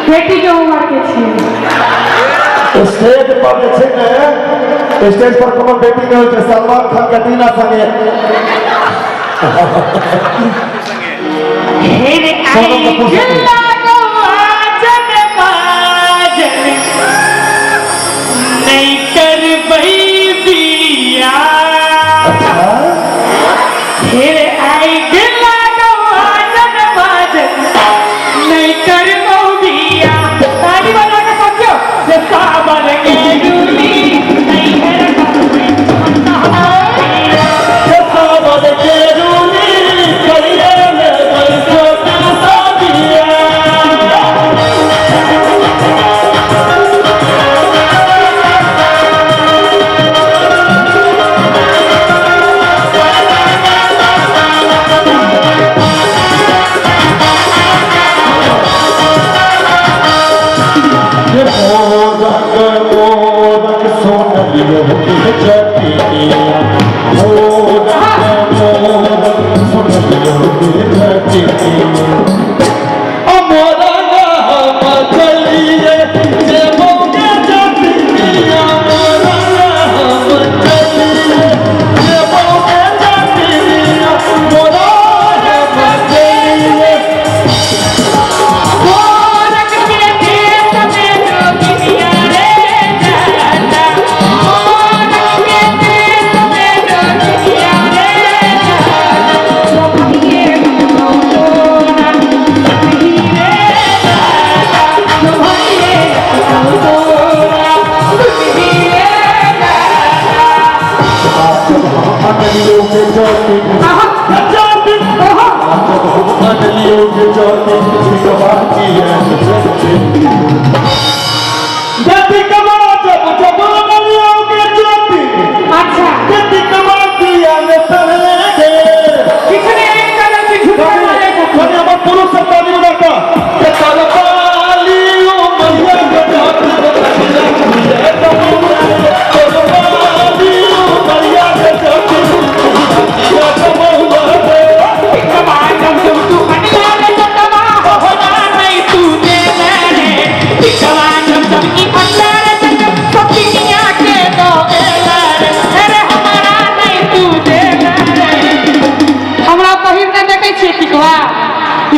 बेटी के उम्र के छी स्टेज पर जे छै ने स्टेज पर कोनो बेटी के होय छै सलमान खान के टीना संगे हेरे आई जिल्ला गवाजन बाजन नहीं कर बैदिया हेरे आई जिल्ला गवाजन बाजन नहीं कर बैदिया ताली बजा के समझो ये सावर के डूली नहीं कर ये सावर के डूली करिए में बरसों का सादिया मोदक सोनलियो के जतिया मोदक सोनलियो के जतिया अमरा नाम चलिए जे मोके जतिया अमरा नाम चलिए जे मोके जतिया अमरा नाम चलिए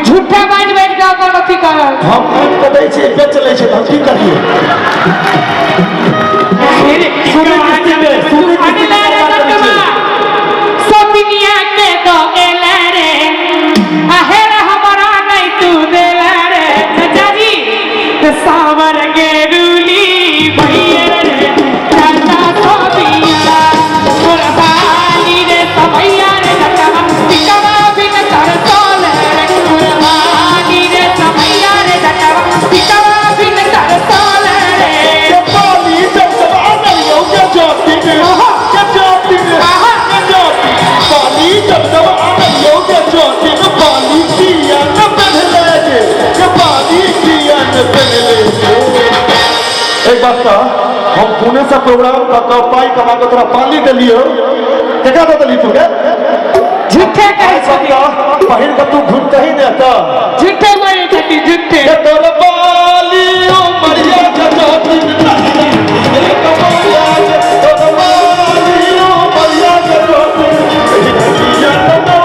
झूठा बाज बैठ के अपन अथी करल हम के दै छै बेच लै छै हम की करिए सब दुनिया के दो एला रे आहेर हमरा नहीं तू देला रे चाची तो सावर के रूली भैया रे चाचा सोबिया तोरा बाली रे सबैया रे चाचा पिकवा बिन तर सोले तोरा बाली रे सबैया रे चाचा पिकवा बिन तर सोले ये पानी जब सब आनल यो के जाति में के जाति में के जाति पानी जब सब आनल यो के जाति में पानी किया न पहले के पानी किया न पहले एक बात का हम पुणे से प्रोग्राम का पाई कमा के तोरा पानी दिलियो केकरा दे दिली तू रे झूठे कहे सत्ता पहिर के तू घुमते ही ने त झूठे मारे छती झूठे ये तोर बाली ओ मरिया के जाति में ये कमला तोर बाली ओ मरिया के जाति में किया न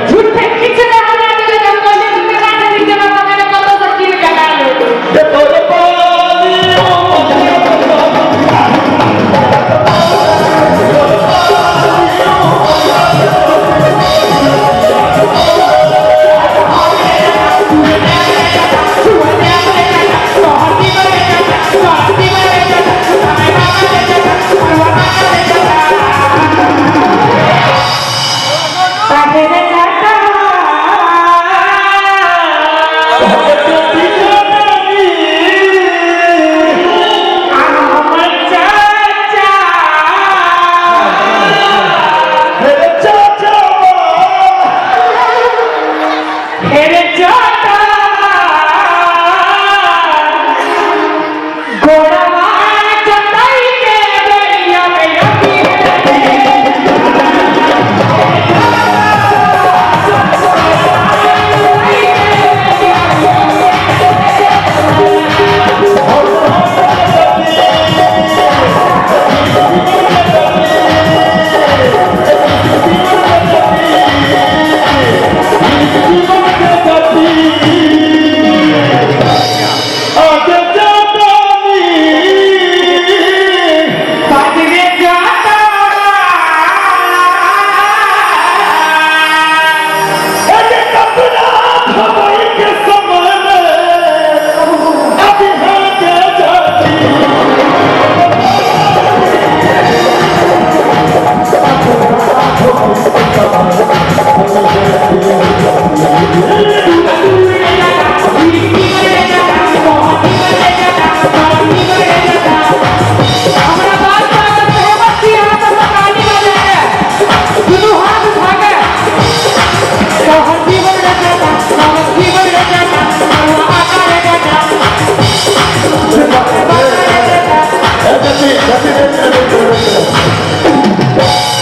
झूठे किसी ने हमें नहीं लगा कॉलेज में जाने नहीं देना तो मैंने कल तक की लगा लो ये तोर बाली ओ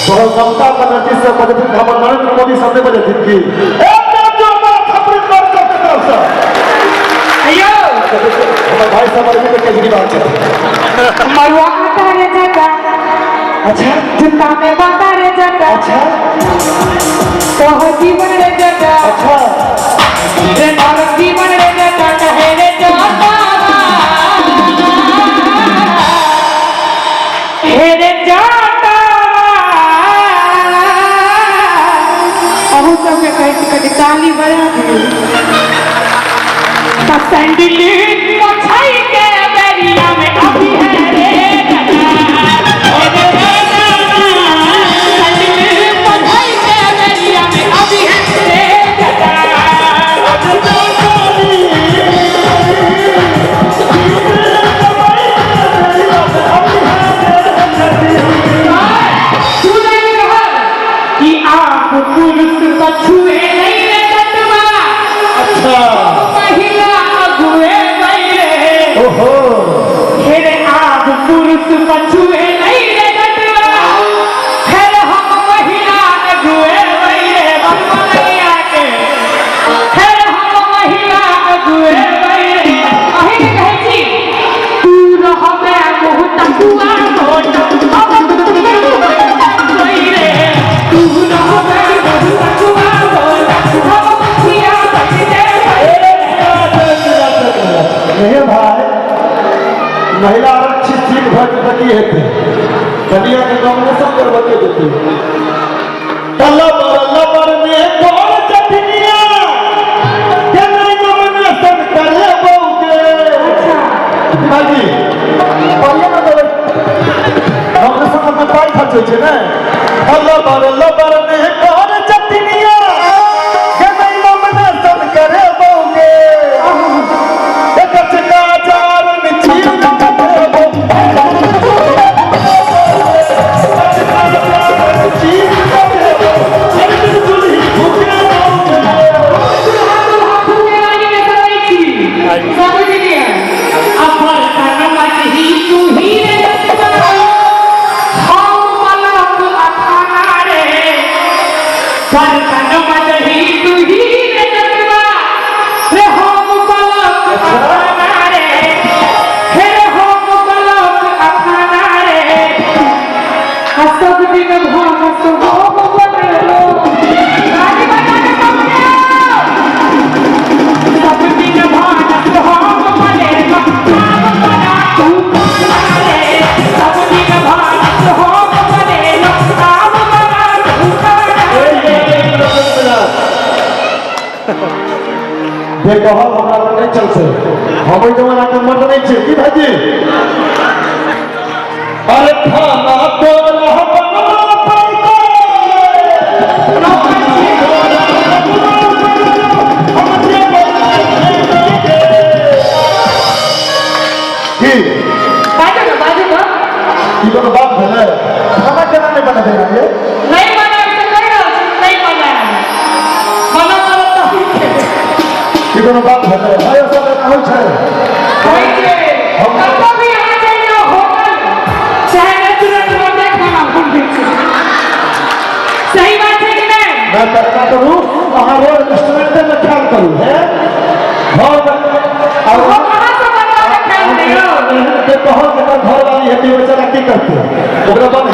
तो ममता बनर्जी से बजे खबर नरेंद्र मोदी सामने बजे थी कि अयो हमारे भाई साहब अरविंद केजरीवाल से मरुआ आता रे जटा अच्छा जूता में बांधा रे जटा अच्छा तो जीवन रे जटा अच्छा रे और जीवन रे जटा कहे रे जटा हे रे जटा अहू सब के कहे कटी ताली बजा दी सैंडल मछाई के बेरिया में अभी है रे पुरुष छुए नहीं रे डटवा अच्छा महिला अगुए गए ओहो फिर आप पुरुष छुए नहीं रे डटवा फिर हम महिला अगुए गए बम्बैया के फिर हम महिला अगुए गए अही कहे छी तू रहबे मुँह तकुआ नोट अब गई रे तू रहबे नहीं भाई महिला आरक्षित सीट भटी है बनिया के नॉमिनेशन करवाते देते लबर में कौन चटनिया के नॉमिनेशन करे बहुके हाजी बढ़िया ना देवे नॉमिनेशन में पाई खर्च होय छै ना लबर में कौन चटनिया के नॉमिनेशन करे बहुके देखो हमरा नहीं चल से हम जमाना के मर्द नहीं छे की भाजी अरे खाना तो रहबना पड़ता की बाजू की तो बात है खाना केना नहीं बना देना ये नहीं बना तो नहीं बना की तो बात है भाई सब हो छै हम कभी आ जाइए होटल चाहे रेस्टोरेंट में खाना भूल दीजिए सही बात है कि नहीं मैं करना करूं वहां रोज रेस्टोरेंट में ख्याल करूं है और वो कहां से बना के ख्याल नहीं हो तो कहो कि घर वाली है बेचारा की करते ओकरा बाद